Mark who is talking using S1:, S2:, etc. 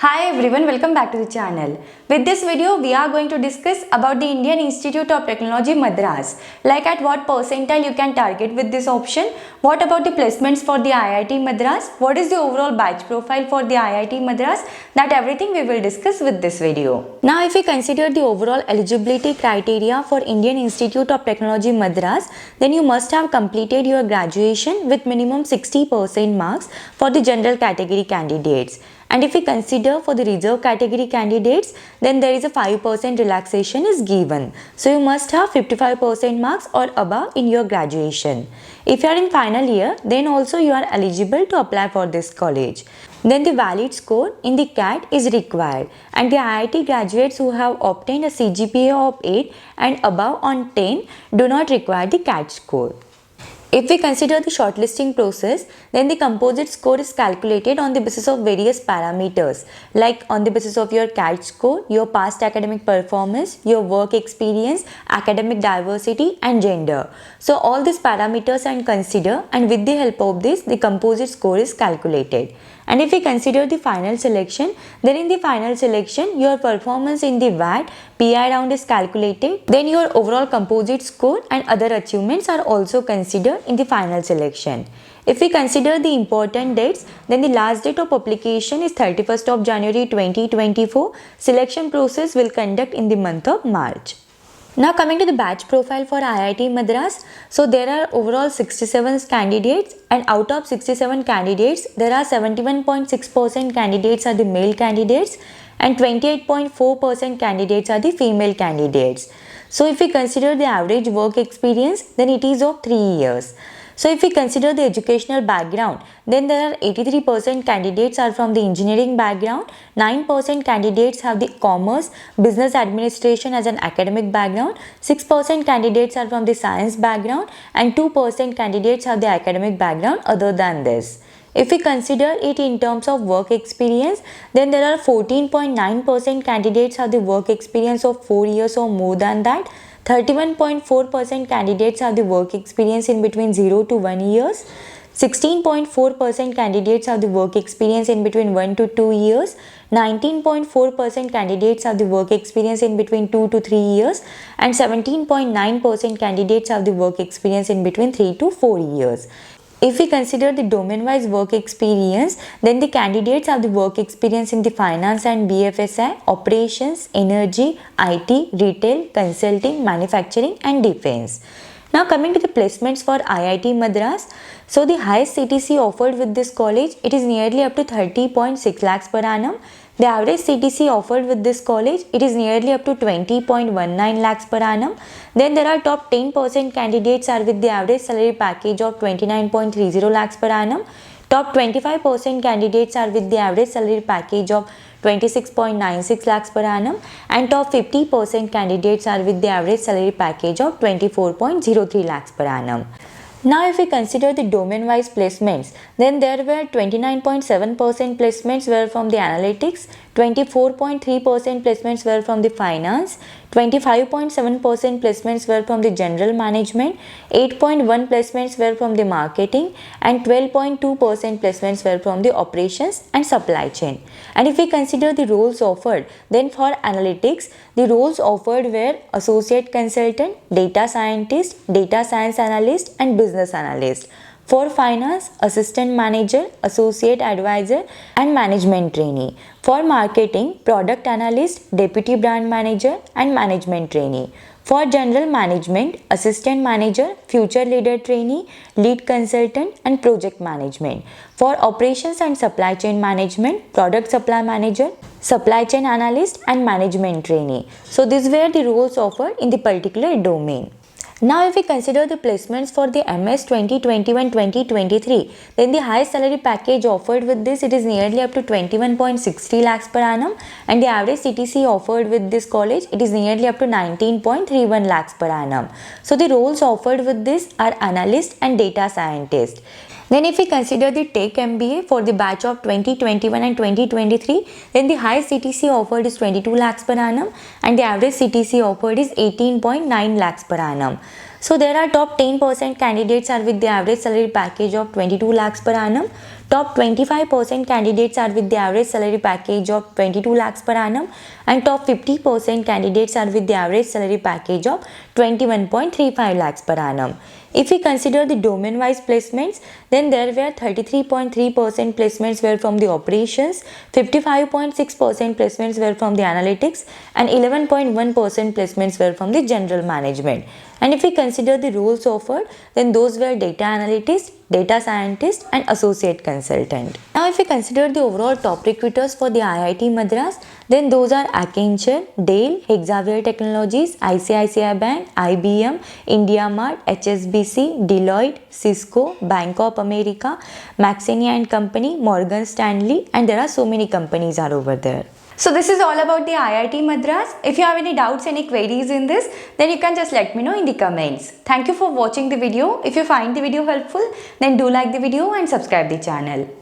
S1: Hi everyone, welcome back to the channel. With this video, we are going to discuss about the Indian Institute of Technology Madras. Like at what percentile you can target with this option. What about the placements for the IIT Madras? What is the overall batch profile for the IIT Madras? That everything we will discuss with this video. Now if we consider the overall eligibility criteria for Indian Institute of Technology Madras, then you must have completed your graduation with minimum 60% marks for the general category candidates. And if we consider for the reserve category candidates, then there is a 5% relaxation is given. So you must have 55% marks or above in your graduation. If you are in final year, then also you are eligible to apply for this college. Then the valid score in the CAT is required, and the IIT graduates who have obtained a CGPA of 8 and above on 10 do not require the CAT score. If we consider the shortlisting process, then the composite score is calculated on the basis of various parameters, like on the basis of your CAT score, your past academic performance, your work experience, academic diversity and gender. So all these parameters are considered, and with the help of this, the composite score is calculated. And if we consider the final selection, then in the final selection, your performance in the VAT PI round is calculated. Then your overall composite score and other achievements are also considered in the final selection. If we consider the important dates, then the last date of application is 31st of January 2024. Selection process will conduct in the month of March. Now coming to the batch profile for IIT Madras, so there are overall 67 candidates, and out of 67 candidates, there are 71.6% candidates are the male candidates and 28.4% candidates are the female candidates. So if we consider the average work experience, then it is of 3 years. So if we consider the educational background, then there are 83% candidates are from the engineering background, 9% candidates have the commerce, business administration as an academic background, 6% candidates are from the science background, and 2% candidates have the academic background other than this. If we consider it in terms of work experience, then there are 14.9% candidates have the work experience of 4 years or more than that. 31.4% candidates have the work experience in between 0 to 1 years. 16.4% candidates have the work experience in between 1 to 2 years. 19.4% candidates have the work experience in between 2 to 3 years. And 17.9% candidates have the work experience in between 3 to 4 years. If we consider the domain-wise work experience, then the candidates have the work experience in the finance and BFSI, operations, energy, IT, retail, consulting, manufacturing and defense. Now coming to the placements for IIT Madras, so the highest CTC offered with this college, it is nearly up to 30.6 lakhs per annum. The average CTC offered with this college, it is nearly up to 20.19 lakhs per annum. Then there are top 10% candidates are with the average salary package of 29.30 lakhs per annum. Top 25% candidates are with the average salary package of 26.96 lakhs per annum, and top 50% candidates are with the average salary package of 24.03 lakhs per annum. Now if we consider the domain-wise placements, then there were 29.7% placements were from the analytics, 24.3% placements were from the finance, 25.7% placements were from the general management, 8.1% placements were from the marketing, and 12.2% placements were from the operations and supply chain. And if we consider the roles offered, then for analytics, the roles offered were associate consultant, data scientist, data science analyst and business analyst. For finance, assistant manager, associate advisor and management trainee. For marketing, product analyst, deputy brand manager and management trainee. For general management, assistant manager, future leader trainee, lead consultant and project management. For operations and supply chain management, product supply manager, supply chain analyst and management trainee. So these were the roles offered in the particular domain. Now if we consider the placements for the MS 2021-2023, then the highest salary package offered with this, it is nearly up to 21.60 lakhs per annum, and the average CTC offered with this college, it is nearly up to 19.31 lakhs per annum. So the roles offered with this are analyst and data scientist. Then if we consider the Tech MBA for the batch of 2021 and 2023, then the highest CTC offered is 22 lakhs per annum and the average CTC offered is 18.9 lakhs per annum. So there are top 10% candidates are with the average salary package of 22 lakhs per annum, Top 25% candidates are with the average salary package of 22 lakhs per annum, and top 50% candidates are with the average salary package of 21.35 lakhs per annum. If we consider the domain-wise placements, then there were 33.3% placements were from the operations, 55.6% placements were from the analytics, and 11.1% placements were from the general management. And if we consider the roles offered, then those were data analyst, data scientist, and associate consultant. Now if we consider the overall top recruiters for the IIT Madras, then those are Accenture, Dell, Xavier Technologies, ICICI Bank, IBM, IndiaMart, HSBC, Deloitte, Cisco, Bank of America, McKinsey and Company, Morgan Stanley, and there are so many companies are over there. So this is all about the IIT Madras. If you have any doubts, any queries in this, then you can just let me know in the comments. Thank you for watching the video. If you find the video helpful, then do like the video and subscribe the channel.